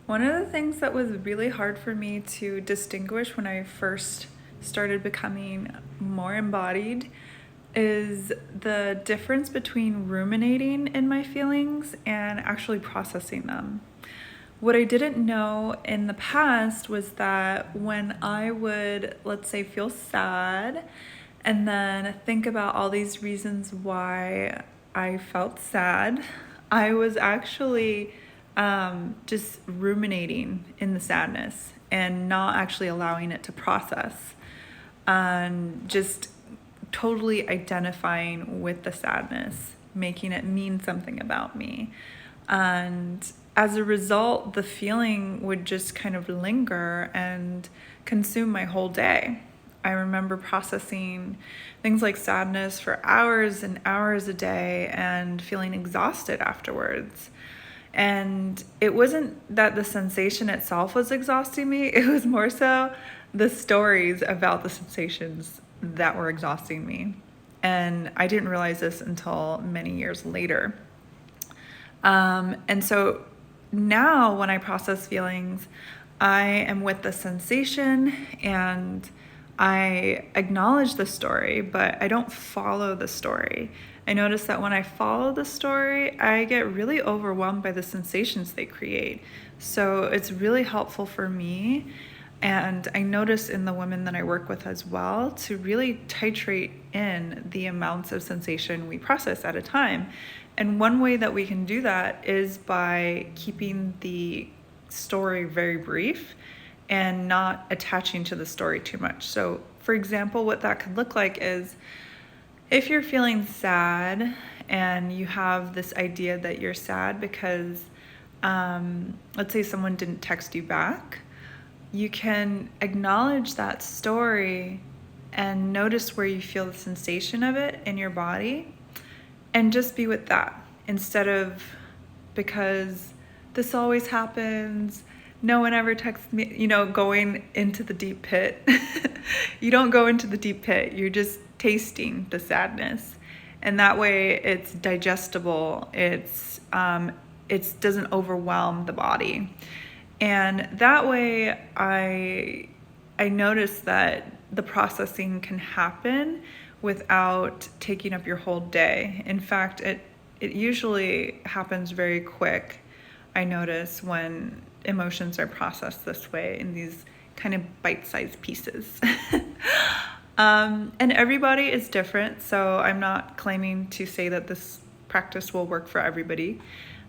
One of the things that was really hard for me to distinguish when I first started becoming more embodied is the difference between ruminating in my feelings and actually processing them. What I didn't know in the past was that when I would, let's say, feel sad and then think about all these reasons why I felt sad, I was actually just ruminating in the sadness and not actually allowing it to process, and just totally identifying with the sadness, making it mean something about me. And as a result, the feeling would just kind of linger and consume my whole day. I remember processing things like sadness for hours and hours a day and feeling exhausted afterwards. And it wasn't that the sensation itself was exhausting me, it was more so the stories about the sensations that were exhausting me. And I didn't realize this until many years later. And so now when I process feelings, I am with the sensation and I acknowledge the story, but I don't follow the story. I notice that when I follow the story, I get really overwhelmed by the sensations they create. So it's really helpful for me. And I notice in the women that I work with as well to really titrate in the amounts of sensation we process at a time. And one way that we can do that is by keeping the story very brief and not attaching to the story too much. So, for example, what that could look like is if you're feeling sad and you have this idea that you're sad because, let's say someone didn't text you back, you can acknowledge that story and notice where you feel the sensation of it in your body and just be with that instead of, because this always happens, no one ever texts me, going into the deep pit. You don't go into the deep pit, you're just tasting the sadness. And that way it's digestible, it doesn't overwhelm the body. And that way I notice that the processing can happen without taking up your whole day. In fact, it usually happens very quick. I notice when emotions are processed this way in these kind of bite-sized pieces. And everybody is different, so I'm not claiming to say that this practice will work for everybody,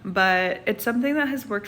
but it's something that has worked